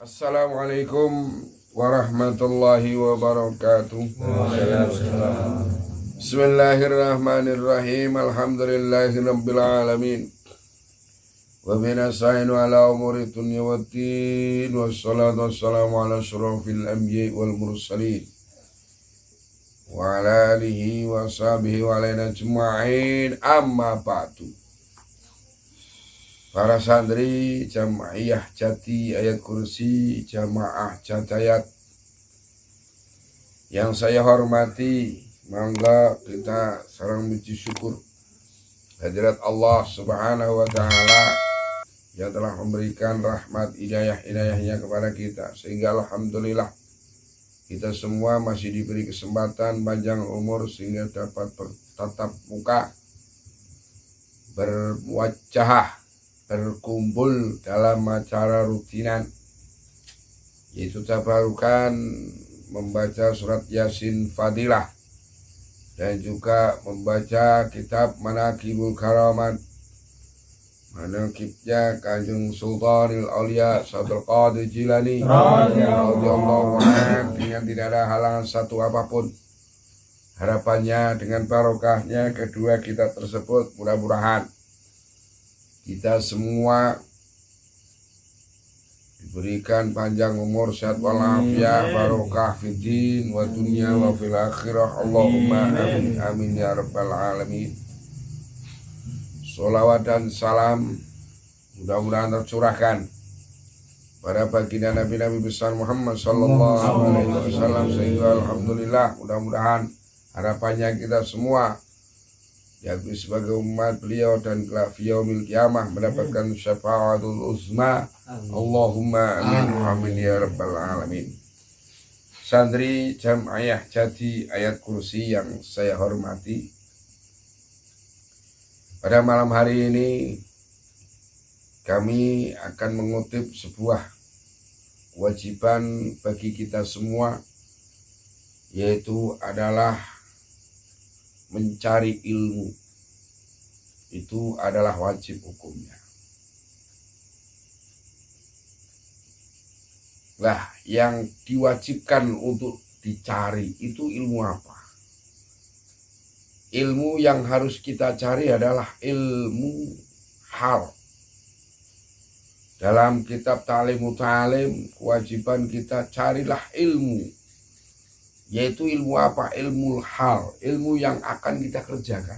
Assalamualaikum warahmatullahi wabarakatuh. Bismillahirrahmanirrahim. Alhamdulillahirabbil alamin. Wa binasta'inu ala umuri dunya waddin. Wassalatu wassalamu ala asyrafil anbiya'i wal mursalin. Wa ala alihi wa sahbihi wa alaina ajma'in. Amma ba'du. Para santri Jamaiyah Jati Ayat Kursi Jamaah Jatayat yang saya hormati, mangga kita sareng muji syukur hadirat Allah Subhanahu wa taala yang telah memberikan rahmat hidayah-hidayahnya kepada kita, sehingga alhamdulillah kita semua masih diberi kesempatan panjang umur sehingga dapat bertatap muka, berwajah, berkumpul dalam acara rutinan, yaitu tabarukan membaca surat Yasin Fadilah dan juga membaca kitab Manaqibul Karamat, manaqibnya Kanjeng Sultanil Aulia Syaikhul Qadir Jilani radhiyallahu anhu, dengan tidak ada halangan satu apapun. Harapannya dengan barokahnya kedua kitab tersebut mudah-mudahan kita semua diberikan panjang umur, sehat walafiat, barokah fiddin wa dunya wa fil akhirah. Allahumma amin amin ya rabbal alamin. Sholawat dan salam mudah-mudahan tercurahkan pada baginda Nabi besar Muhammad sallallahu alaihi wasallam, sehingga alhamdulillah mudah-mudahan harapannya kita semua yakni sebagai umat beliau dan kelak yaumil kiamah mendapatkan syafaatul uzma. Allahumma amin amin ya rabbal alamin. Santri Jamaiyah Jati Ayat Kursi yang saya hormati, pada malam hari ini kami akan mengutip sebuah kewajiban bagi kita semua, yaitu adalah mencari ilmu. Itu adalah wajib hukumnya. Nah, yang diwajibkan untuk dicari itu ilmu apa? Ilmu yang harus kita cari adalah ilmu hal. Dalam kitab Ta'limut Ta'lim, kewajiban kita carilah ilmu. Yaitu ilmu apa? Ilmu hal, ilmu yang akan kita kerjakan.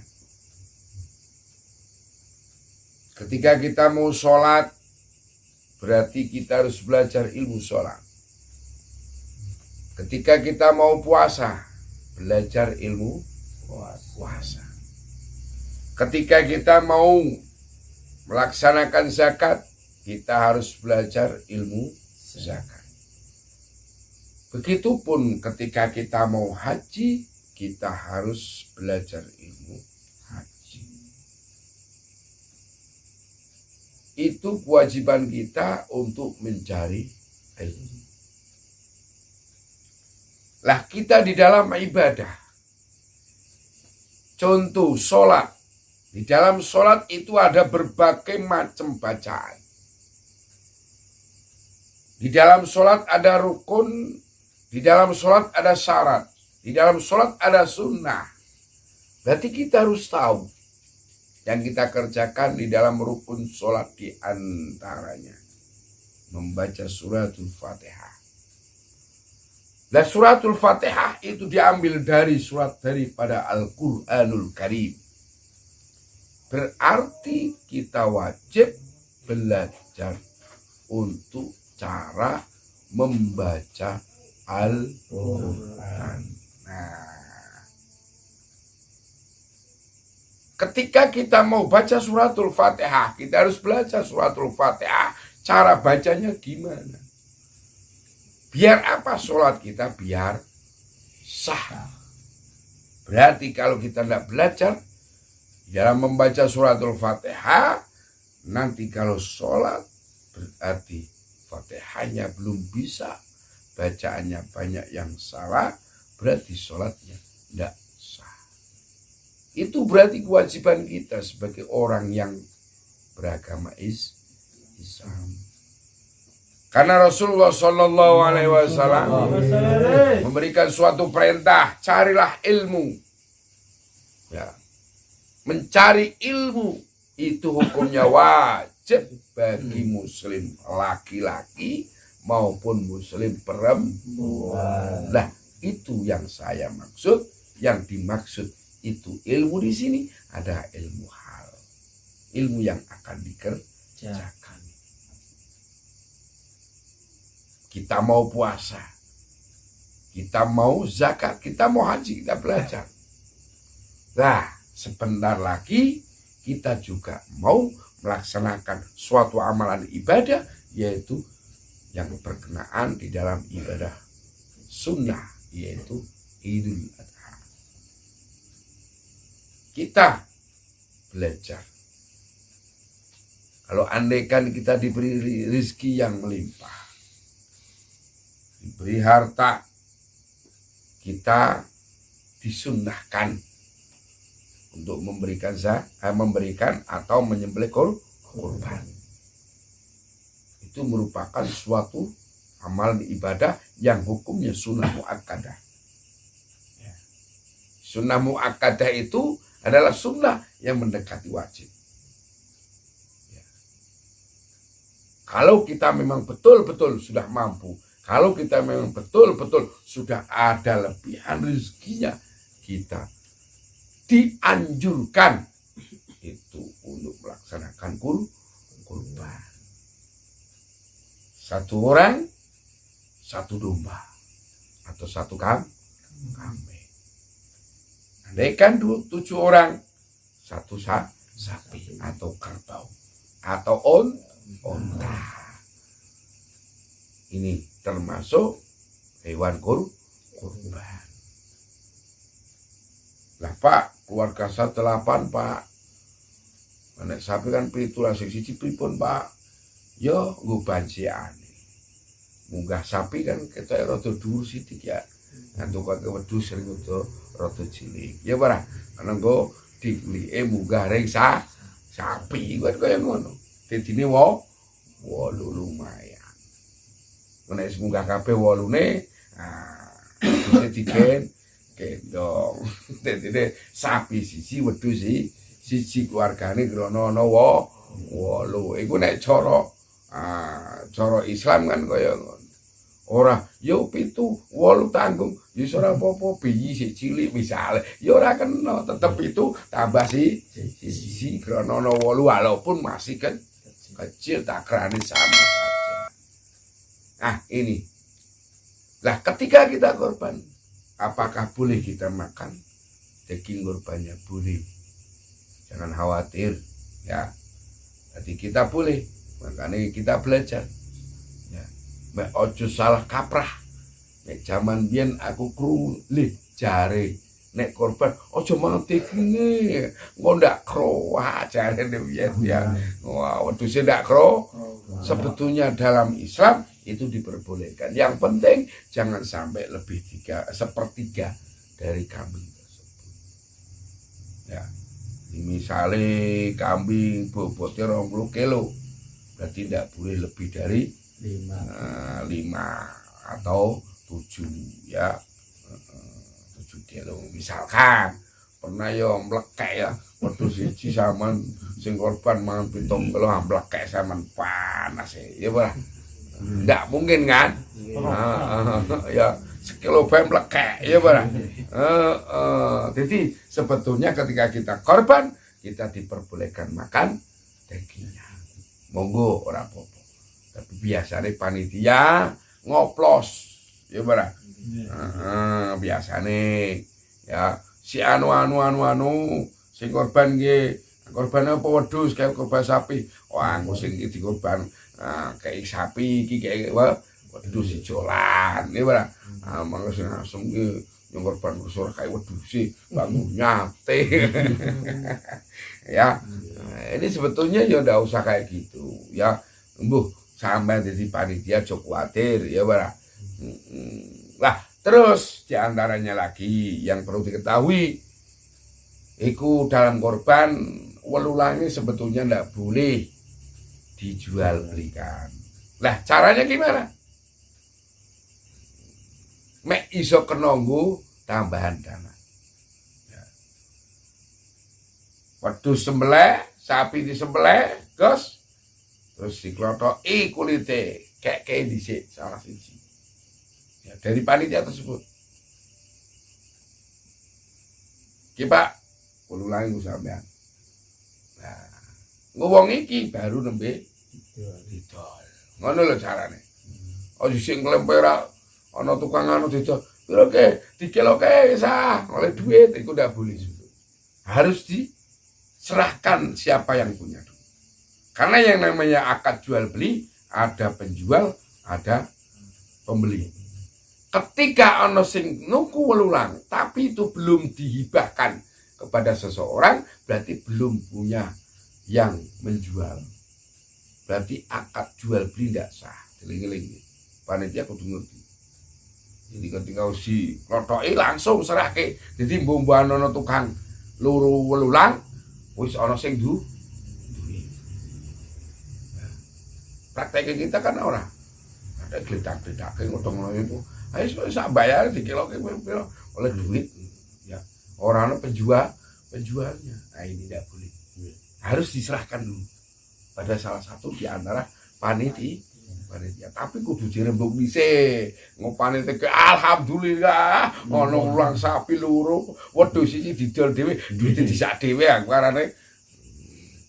Ketika kita mau sholat, berarti kita harus belajar ilmu sholat. Ketika kita mau puasa, belajar ilmu puasa. Ketika kita mau melaksanakan zakat, kita harus belajar ilmu zakat. Begitupun ketika kita mau haji, kita harus belajar ilmu haji. Itu kewajiban kita untuk mencari ilmu. Lah kita di dalam ibadah, contoh sholat. Di dalam sholat itu ada berbagai macam bacaan. Di dalam sholat ada rukun, di dalam sholat ada syarat, di dalam sholat ada sunnah. Berarti kita harus tahu yang kita kerjakan di dalam rukun sholat, di antaranya membaca suratul Fatihah. Nah, suratul Fatihah itu diambil dari surat daripada Al-Quranul Karim. Berarti kita wajib belajar untuk cara membaca Al-Quran. Nah, ketika kita mau baca suratul Fatihah, kita harus belajar suratul Fatihah. Cara bacanya gimana? Biar apa sholat kita? Biar sah. Berarti kalau kita tidak belajar dalam membaca suratul Fatihah, nanti kalau sholat berarti Fatihahnya belum bisa, bacaannya banyak yang salah, berarti sholatnya tidak sah. Itu berarti kewajiban kita sebagai orang yang beragama Islam. Karena Rasulullah Shallallahu Alaihi Wasallam memberikan suatu perintah, carilah ilmu. Ya. Mencari ilmu itu hukumnya wajib bagi muslim laki-laki maupun muslim perempuan. Nah, itu yang saya maksud. Yang dimaksud itu ilmu di sini ada ilmu hal, ilmu yang akan dikerjakan. Kita mau puasa, kita mau zakat, kita mau haji, kita belajar. Nah, sebentar lagi kita juga mau melaksanakan suatu amalan ibadah, yaitu yang berkenaan di dalam ibadah sunnah, yaitu Idul Adha. Kita belajar. Kalau andaikan kita diberi rezeki yang melimpah, diberi harta, kita disunnahkan untuk memberikan atau menyembelih kurban. Itu merupakan suatu amal ibadah yang hukumnya sunnah muakkadah. Sunnah muakkadah itu adalah sunnah yang mendekati wajib. Kalau kita memang betul-betul sudah mampu, kalau kita memang betul-betul sudah ada lebihan rezekinya, kita dianjurkan itu untuk melaksanakan kurban. Satu orang, satu domba, atau satu kambing. Andaikan 7 orang, satu sapi atau kerbau atau onta. Ini termasuk hewan kurban. Lah Pak, keluarga saya 8 Pak. Anak sapi kan 7 lah, siji pripun Pak? Yo ngguban siane. Munggah sapi kan ketok rada dhuwur sithik ya. Ngantuk kake wedhus sering rada cilik. Ya ora, ana nggo diglike munggah ring sapi kuwi kaya ngono. Dadine 8 lumayan. Nek munggah kabeh 8-ne, bisa gendong. Dadine sapi siji wedhus siji keluargane krana ana 8. Iku nek cara Islam kan kaya ngono. Ora yo 7, 8 tanggung, yo ora apa-apa bayi sik cilik misale. Yo ora kena, tetep itu tambah siji krana ana 8 walaupun masih kecil takrane sama saja. Nah, ini. Lah ketika kita korban, apakah boleh kita makan daging korbannya? Boleh. Jangan khawatir, ya. Jadi kita boleh, makanya kita belajar. Mek ojo salah kaprah. Nek jaman biyen aku krungu jare nek korban ojo mati kene. Engko ndak kroa jarene biyen ya. Wah, wedhuse ndak kro. Sebetulnya dalam Islam itu diperbolehkan. Yang penting jangan sampai lebih 1/3 dari kambing tersebut. Ya. Misalnya kambing bobotnya 20 kilo, berarti tidak boleh lebih dari 5 atau 7 ya, 7 kilo misalkan. Pernah ya mlekek ya wedhus siji sampean sing korban mangan 7 kilo mlekek sampean panas ya ora. Ndak mungkin kan? Ya sekilo bae mlekek ya ora. Jadi sebetulnya ketika kita korban, kita diperbolehkan makan dagingnya. Monggo ora apa-apa. Tapi biasanya panitia ngoplos, ya bara. Biasanya ya si anu sing korban nggih, korban apa wedhus kayak korban sapi. Wah, engko sing iki dikorban kayak sapi iki kayak wedhus ijolan, ya bara. Mangko sing asem iki yang korban kusur kayak wedhus sih bangun nyate. Ya, ini sebetulnya ya ndak usah kayak gitu, ya. Mbuh sampai jadi panitia cukup khawatir ya bara. Lah terus diantaranya lagi yang perlu diketahui, iku dalam korban welulange sebetulnya ndak boleh dijual belikan. Lah caranya gimana? Mek iso kenonggo tambahan dana. Ya. Wedhus sembelih, sapi disembelih, terus diklotoki kulite, kek dhisik salah siji. Ya, dari panitia tersebut. Ki Pak, kulo ulangi sampean. Nah, ngwong iki baru nembe didol. Ngono lho carane. Aja sing nglemper ana tukang anu didol. Piro ke? Dikeloke sah, oleh duit itu ndak boleh. Harus diserahkan siapa yang punya duit. Karena yang namanya akad jual beli ada penjual, ada pembeli. Ketika ono sing nuku welulang tapi itu belum dihibahkan kepada seseorang, berarti belum punya yang menjual. Berarti akad jual beli tidak sah. Eling-eling panitia kudu ngerti. Jadi ketika si klotoki langsung serahke. Jadi mbok-mbok ana tukang loro welulang wis ana sing duwe. Praktek kita kan ora. Ada gledak-gledake ngotong itu. Ayo sak bayar dikeloke piro oleh duit. Ya. Ora ana penjualnya. Nah ini tidak boleh. Harus diserahkan dulu pada salah satu di antara panitia. Tapi kudu dirembuk dhisik. Ngopanitia ke alhamdulillah ono ulang sapi loro, wedhus iki didol dhewe, duite disak dhewe aku karane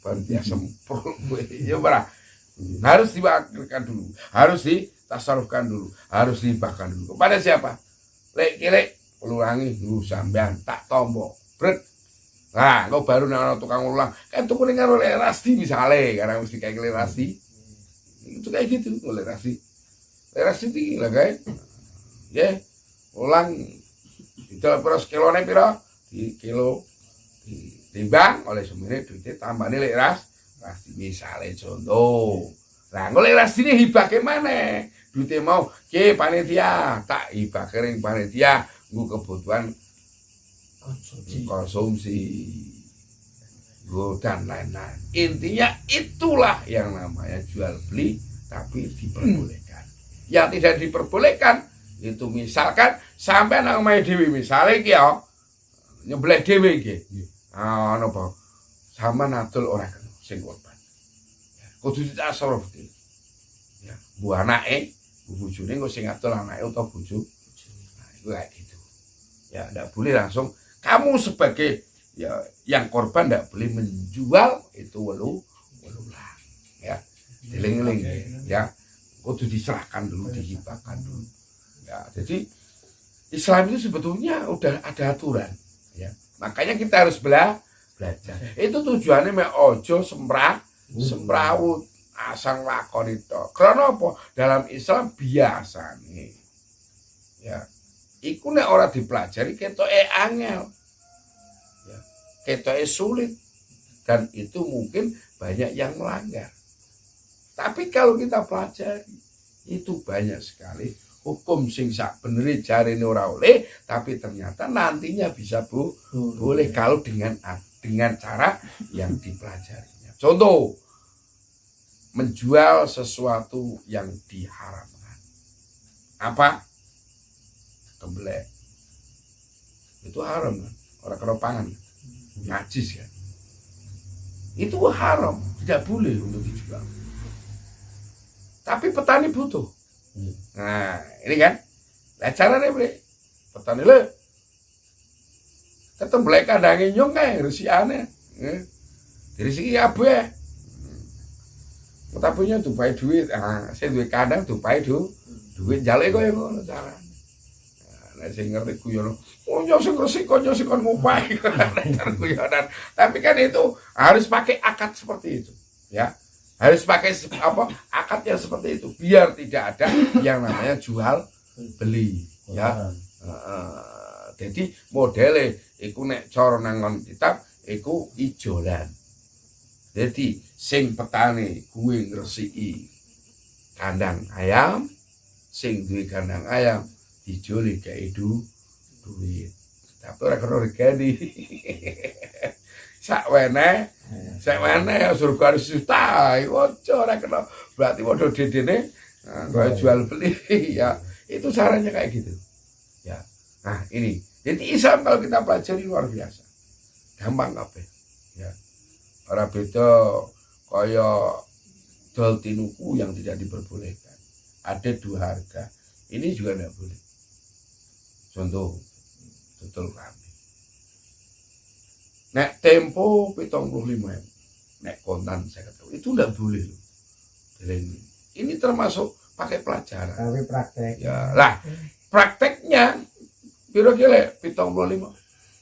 panitia sempur kowe. Ya ora. Harus diwakilkan dulu, harus ditasarufkan dulu, harus dibahkan dulu. Kepada siapa? Lek ulangi dulu sampean tak tombo. Bret. Nah, kau baru nang tukang ulang. Kan tuku ning karo Lek Rasdi misale, karena mesti kayak Lek Rasdi. Itu kayak gitu, Lek Rasdi. Lek Rasdi iki lah kae. Ya, ulang didol piro kilone piro? Di kilo ditimbang oleh semene duite tambane Lek Rasdi misale contoh. Lah engko Lek Rasdi ini hibahke maneh. Duite mau ke panitia, tak hibahke ring panitia nggo kebutuhan konsumsi dan lain-lain. Intinya itulah yang namanya jual beli tapi diperbolehkan. Yang tidak diperbolehkan itu misalkan sampai nang omahe dhewe misale iki ya nyebleh dhewe iki. Ana apa? Sampeyan adol ora kena sing korban. Kudu ditasaruf iki. Ya, bu anake, bu bojone kok sing adol anake utawa bojo. Nah, itu kayak gitu. Ya, ndak boleh langsung kamu sebagai ya yang korban tidak boleh menjual itu welulang ya, eling-eling ya, kudu diserahkan dulu, dihibahkan dulu ya. Jadi Islam itu sebetulnya udah ada aturan ya, makanya kita harus belajar. Itu tujuannya ojo semrawut asang lakon itu. Karena apa? Dalam Islam biasa nih ya, iku nek ora dipelajari ketoke angel. Ya, ketoke sulit dan itu mungkin banyak yang melanggar. Tapi kalau kita pelajari itu banyak sekali hukum sing sak benere jarene ora oleh, tapi ternyata nantinya bisa boleh kalau dengan cara yang dipelajarinya. Contoh, menjual sesuatu yang diharamkan. Apa? Tembelek. Itu haram kan? Orang kena pangan. Najis kan? Itu haram, tidak boleh untuk dijual. Tapi petani butuh. Nah, ini kan. Nah, caranya boleh. Petani le. Ketembelek kandangnya nyong kae rusiane. Dari segi kabeh. Tapi nya tupai duit, saya duit kandang tupai duit jale kok ngono carane. Nah, sing ngerti guyon, yo sing resiko yo sing kon ngupai. Tapi kan itu harus pakai akad seperti itu, ya. Harus pakai apa? Akad yang seperti itu biar tidak ada yang namanya jual beli, ya. Jadi modele iku nek cara nang kitab iku ijolan. Jadi sing petani kuwi ngresiki kandang ayam, sing duwe kandang ayam dijoli kae duit. Tapi ora kena regani. sakwene surga harus juta. Ojo ora kena. Berarti waduh dedene kayak jual beli ya. Itu caranya kayak gitu. Ya. Nah, ini. Jadi Islam kalau kita pelajari luar biasa. Gampang kabeh. Ya. Ora beda kaya dol tinuku yang tidak diperbolehkan. Ada 2 harga. Ini juga tidak boleh. Contoh, betul kami. Nek tempo 75.000. Nek kontan saya katakan itu tidak boleh loh. Ini termasuk pakai pelajaran. Tapi praktek. Ya, lah prakteknya kira-kira 75.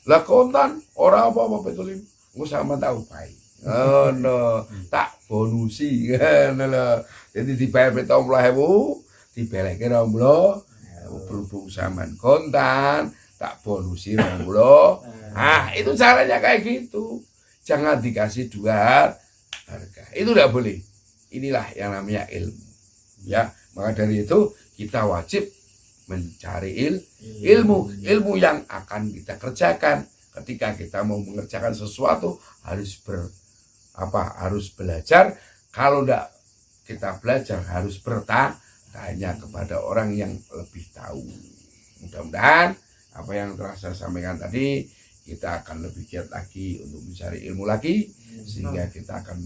Lah kontan orang apa 75. Nggak sama tahu baik. Oh no, tak bonusi kan lho. Jadi dibayar 70.000, dibeleke 20.000 berhubung sampean kontan, tak bonusi 20. Nah, itu caranya kayak gitu. Jangan dikasih 2 harga. Itu tidak boleh. Inilah yang namanya ilmu. Ya, maka dari itu kita wajib mencari ilmu yang akan kita kerjakan. Ketika kita mau mengerjakan sesuatu harus belajar. Kalau tidak kita belajar harus bertanya kepada orang yang lebih tahu. Mudah-mudahan apa yang telah saya sampaikan tadi kita akan lebih giat lagi untuk mencari ilmu lagi sehingga kita akan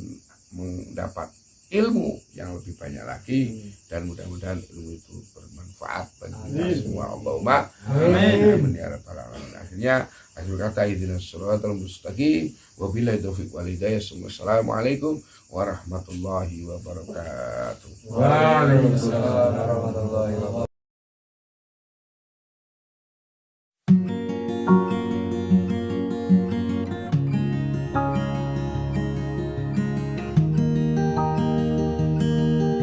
mendapat ilmu yang lebih banyak lagi dan mudah-mudahan ilmu itu bermanfaat bagi kita semua. Allahumma amin ya rabbal alamin. Akhirnya akhir kata ihdinas siratal mustaqim wa billahi taufiq wal hidayah. Assalamualaikum warahmatullahi wabarakatuh. Waalaikumsalam warahmatullahi wabarakatuh.